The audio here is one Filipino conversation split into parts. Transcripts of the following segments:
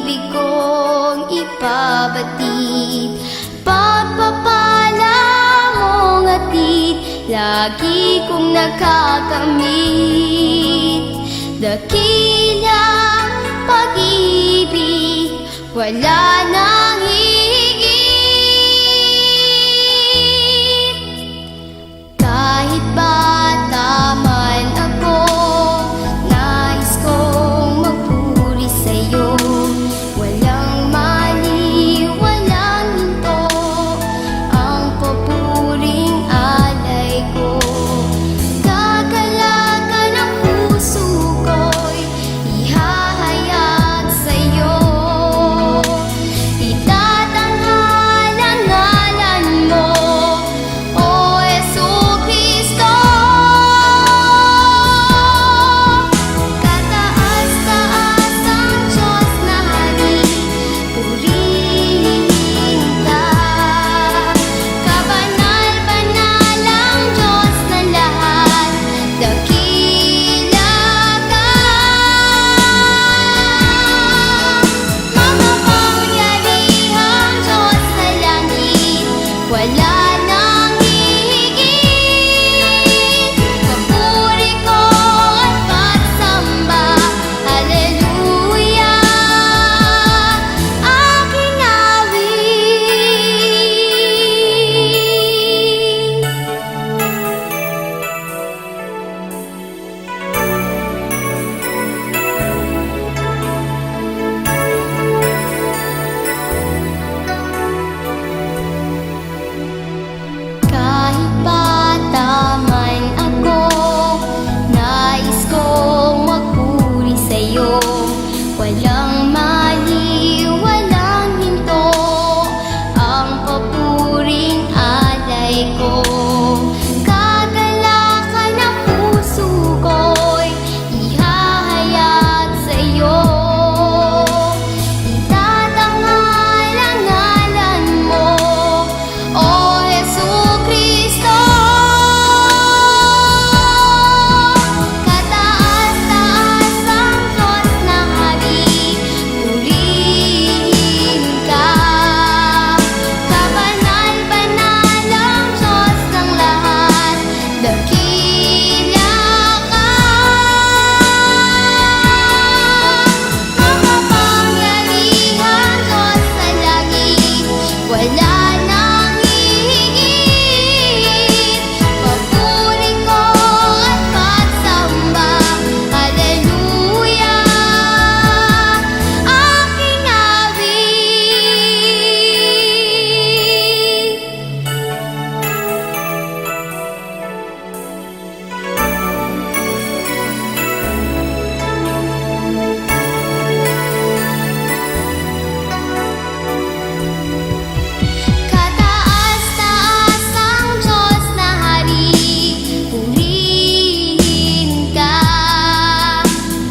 pag-ibig kong ipabatid, pagpapala mong hatid, lagi kong nakakamit. Dakilang pag-ibig, wala nang higit. Kahit bata man ako, nais kong magpuri sa'yo. Walang mali, walang hinto, ang papuring alay ko. Gagalagan ang puso ko'y ihahayag sa'yo. Itatanghal ang ngalan mo, O Jesucristo. Kataas-taas ang Diyos na hari, purihin ka. Kabanal-banal ang Diyos na lahat, dakila ka. Makapangyarihang Diyos sa langit, wala nang hihigit. Papuri ko at pagsamba, Hallelujah, aking awit. Kahit bata man ako, nais kong magpuri sa'yo. Walang mali, walang hinto, ang papuring alay ko. Kagalakan ang puso ko'y ihahayag sa'yo. Itatanghal ang ngalan mo, O Jesucristo. Kataas-taas ang Diyos na hari, purihin ka. Kabanal-banal ang Diyos ng lahat, dakila ka. Makapangyarihang Diyos sa langit, wala nang hihigit. Papuri ko at pagsamba, Hallelujah, aking awit. Kataas-taas ang Diyos na hari, purihin ka.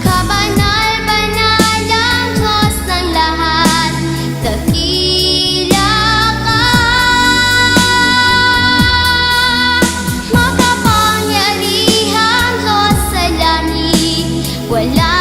Kabanal-banal ang Diyos ng lahat, dakila ka. Makapangyarihang Diyos sa langit, wala